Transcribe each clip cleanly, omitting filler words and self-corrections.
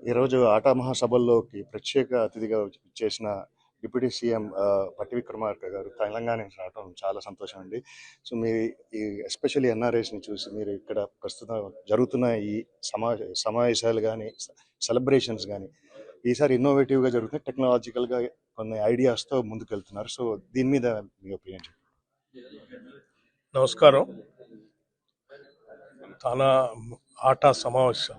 ఈరోజు ఆటా మహాసభల్లోకి ప్రత్యేక అతిథిగా చేసిన డిప్యూటీ సీఎం పట్టి విక్రమార్క గారు తెలంగాణ నుంచి రావడం చాలా సంతోషం అండి. సో మీరు ఈ ఎస్పెషల్లీ ఎన్ఆర్ఐస్ని చూసి మీరు ఇక్కడ ప్రస్తుతం జరుగుతున్న ఈ సమావేశాలు కానీ సెలబ్రేషన్స్ కానీ ఈసారి ఇన్నోవేటివ్గా జరుగుతుంది, టెక్నాలజికల్గా కొన్ని ఐడియాస్తో ముందుకెళ్తున్నారు. సో దీని మీద మీ ఒపీనియన్ చెప్పండి. నమస్కారం. తానా ఆటా సమావేశం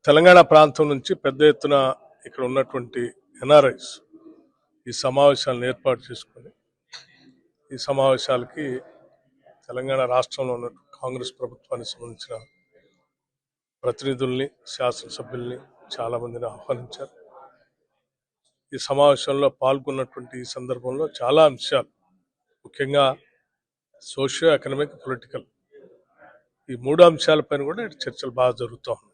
తెలంగాణ ప్రాంతం నుంచి పెద్ద ఎత్తున ఇక్కడ ఉన్నటువంటి ఎన్ఆర్ఐస్ ఈ సమావేశాలను ఏర్పాటు చేసుకొని ఈ సమావేశాలకి తెలంగాణ రాష్ట్రంలో ఉన్న కాంగ్రెస్ ప్రభుత్వానికి సంబంధించిన ప్రతినిధుల్ని, శాసనసభ్యుల్ని చాలామందిని ఆహ్వానించారు. ఈ సమావేశంలో పాల్గొన్నటువంటి ఈ సందర్భంలో చాలా అంశాలు, ముఖ్యంగా సోషియో ఎకనామిక్, పొలిటికల్, ఈ మూడు అంశాలపైన కూడా చర్చలు బాగా జరుగుతూ ఉన్నాయి.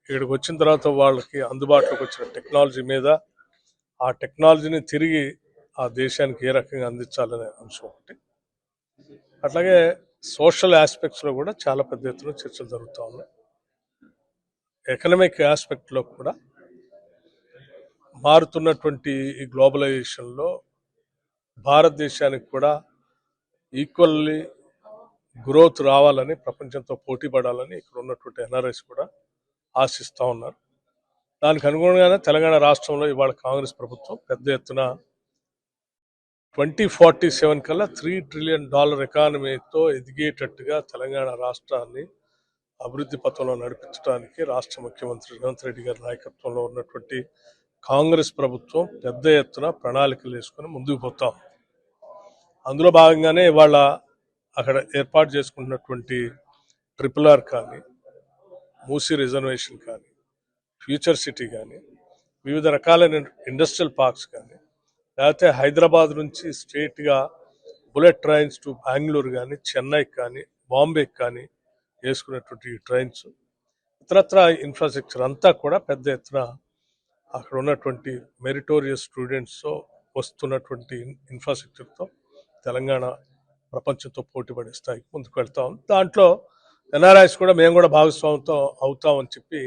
ఇక్కడికి వచ్చిన తర్వాత వాళ్ళకి అందుబాటులోకి వచ్చిన టెక్నాలజీ మీద, ఆ టెక్నాలజీని తిరిగి ఆ దేశానికి ఏ రకంగా అందించాలనే అంశం ఒకటి. అట్లాగే సోషల్ ఆస్పెక్ట్స్లో కూడా చాలా పెద్ద ఎత్తున చర్చలు జరుగుతూ ఉన్నాయి. ఎకనామిక్ ఆస్పెక్ట్లో కూడా మారుతున్నటువంటి ఈ గ్లోబలైజేషన్లో భారతదేశానికి కూడా ఈక్వల్లీ గ్రోత్ రావాలని, ప్రపంచంతో పోటీ పడాలని ఇక్కడ ఉన్నటువంటి ఎన్ఆర్ఐస్ కూడా ఆశిస్తూ ఉన్నారు. దానికి అనుగుణంగానే తెలంగాణ రాష్ట్రంలో ఇవాళ కాంగ్రెస్ ప్రభుత్వం పెద్ద ఎత్తున 2047 కల్లా $3 ట్రిలియన్ ఎకానమీతో ఎదిగేటట్టుగా తెలంగాణ రాష్ట్రాన్ని అభివృద్ధి పథంలో నడిపించడానికి రాష్ట్ర ముఖ్యమంత్రి రేవంత్ రెడ్డి గారి నాయకత్వంలో ఉన్నటువంటి కాంగ్రెస్ ప్రభుత్వం పెద్ద ఎత్తున ప్రణాళికలు వేసుకొని ముందుకు పోతాం. అందులో భాగంగానే ఇవాళ అక్కడ ఏర్పాటు చేసుకున్నటువంటి RRR కానీ, మూసీ రిజర్వేషన్ కానీ, ఫ్యూచర్ సిటీ కానీ, వివిధ రకాలైన ఇండస్ట్రియల్ పార్క్స్ కానీ, లేకపోతే హైదరాబాద్ నుంచి స్ట్రైట్గా బుల్లెట్ ట్రైన్స్ టు బెంగళూరు కానీ, చెన్నైకి కానీ, బాంబేకి కానీ వేసుకున్నటువంటి ట్రైన్స్, ఇతరత్ర ఇన్ఫ్రాస్ట్రక్చర్ అంతా కూడా పెద్ద ఎత్తున అక్కడ ఉన్నటువంటి మెరిటోరియస్ స్టూడెంట్స్తో వస్తున్నటువంటి ఇన్ఫ్రాస్ట్రక్చర్తో తెలంగాణ ప్రపంచంతో పోటీపడే స్థాయికి ముందుకు వెళ్తాం. దాంట్లో ఎన్ఆర్ఐస్ కూడా మేము కూడా భాగస్వామ్యంతో అవుతామని చెప్పి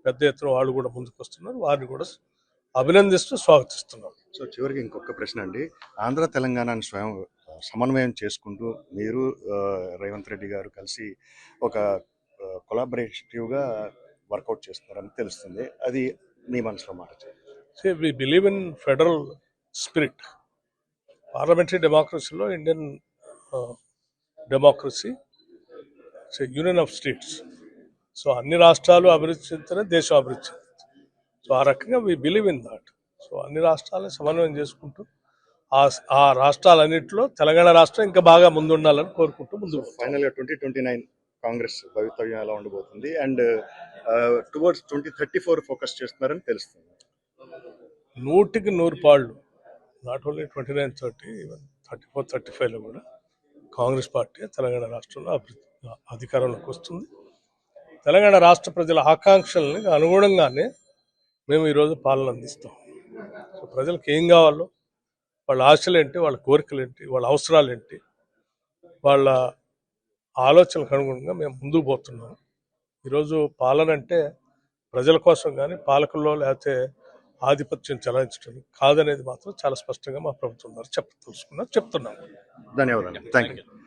పెద్ద ఎత్తున వాళ్ళు కూడా ముందుకు వస్తున్నారు. వారిని కూడా అభినందిస్తూ స్వాగతిస్తున్నాం. సో చివరికి ఇంకొక ప్రశ్న అండి. ఆంధ్ర తెలంగాణను సమన్వయం చేసుకుంటూ మీరు రేవంత్ రెడ్డి గారు కలిసి ఒక కొలాబరేటివ్గా వర్కౌట్ చేస్తున్నారని తెలుస్తుంది. అది మీ మనసులో మాట? We believe in federal spirit. Parliamentary డెమోక్రసీలో Indian democracy union of states. So అన్ని రాష్ట్రాలు అభివృద్ధి చెందితేనే దేశం అభివృద్ధి చెందుతుంది. సో ఆ రకంగా we believe in that. So అన్ని రాష్ట్రాలను సమన్వయం చేసుకుంటూ ఆ రాష్ట్రాలన్నింటిలో తెలంగాణ రాష్ట్రం ఇంకా బాగా ముందుండాలని కోరుకుంటూ ముందు. ఫైనల్గా 2029 కాంగ్రెస్ భవితవ్యం ఎలా ఉండబోతుంది అండ్ టువర్డ్స్ 2034 ఫోకస్ చేస్తున్నారని తెలుస్తుంది. 100% నాట్ ఓన్లీ 29, 30, ఈవెన్ 34, 35లో కూడా కాంగ్రెస్ పార్టీ తెలంగాణ రాష్ట్రంలో అధికారంలోకి వస్తుంది. తెలంగాణ రాష్ట్ర ప్రజల ఆకాంక్షల్ని అనుగుణంగానే మేము ఈరోజు పాలన అందిస్తాం. సో ప్రజలకు ఏం కావాలో, వాళ్ళ ఆశలు ఏంటి, వాళ్ళ కోరికలు ఏంటి, వాళ్ళ అవసరాలు ఏంటి, వాళ్ళ ఆలోచనలకు అనుగుణంగా మేము ముందుకు పోతున్నాం. ఈరోజు పాలన అంటే ప్రజల కోసం కానీ పాలకుల్లో లేకపోతే ఆధిపత్యం చెలాయించడం కాదనేది మాత్రం చాలా స్పష్టంగా మా ప్రభుత్వం ద్వారా చెప్తున్నాం. ధన్యవాదాలు. Thank you.